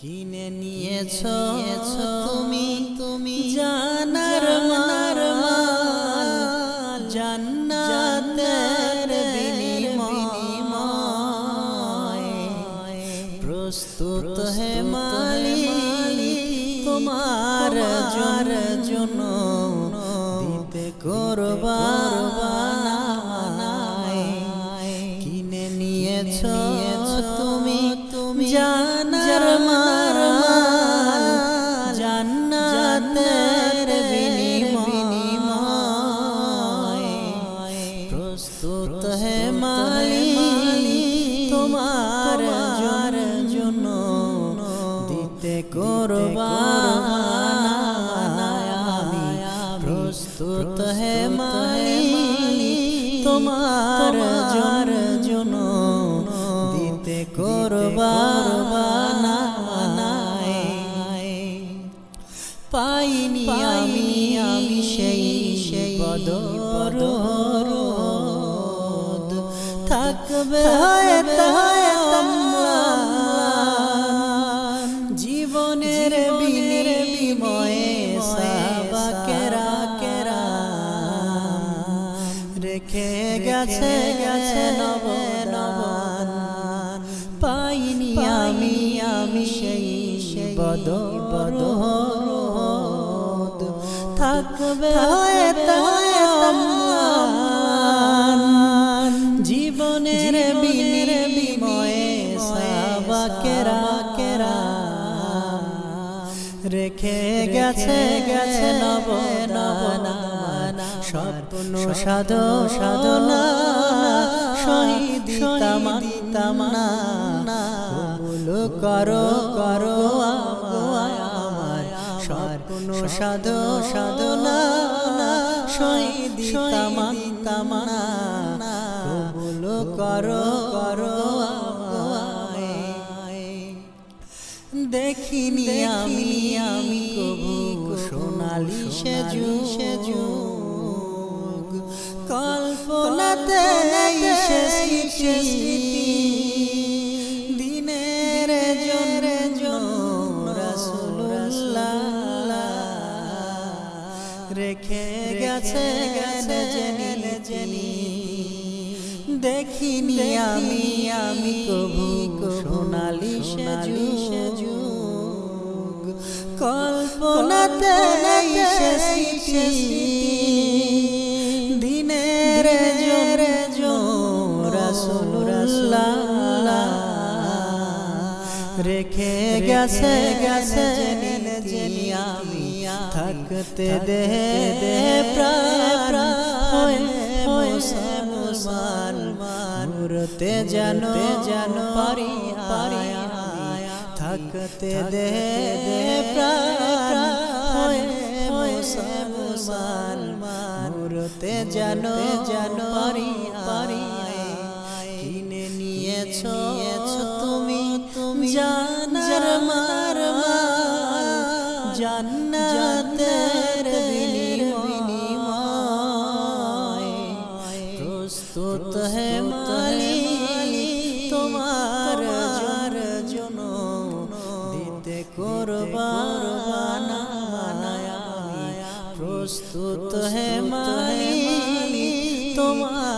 কিনে নিয়েছো তুমি জানার মাল জান্নাতের বিনিময় প্রস্তুত হে মালিক তোমার জন্য দিতে কুরবান। কিনে নিয়েছো তুমি জানার মাল জান্নাতের বিনিময় প্রস্তুত হে মালিক তোমার জন্য দিতে কুরবান। প্রস্তুত হে মালিক তোমার জন্য দিতে কুরবান। পাইনি আমি সেই পদরোদ থাকবে হয়তো জীবনের বিনিময়ে সাহাবাকেরা রেখে গেছে নবদান। পাইনি আমি সেই বদরোদ থাকবে হয়তো জীবনের বিনিময়ে সাহাবাকেরা রেখে গেছে নবদান। স্বপ্ন সাধনা শহীদ তামান্না কবুল করো আমার স্বপ্ন সাধনা শহীদ তামান্না কবুল করো দেখিনি আমি কবু সোনালি সেযুগ কল্পনাতে স্মৃতি দিনের জন্য রাসূলুল্লাহ রেখে গেছে জেনি দেখিনি আমি কবু সোনালি সেযুগ কল্পনাতে স্মৃতি দিনের জন্য রাসূলুল্লাহ রেখে গেছে জেনি আমি থাকতে দে প্রাণ হয়ে মুসলমান ঘুরতে জানো পারি থাকতে দে প্রাণ হয়ে মুসলমান ঘুরতে জানো পারি। কিনে নিয়েছো তুমি জানার মাল জান্নাতের বিনিময় প্রস্তুত হে মালিক তোমার জন্য দিতে কুরবান। প্রস্তুত হে মালিক তোমার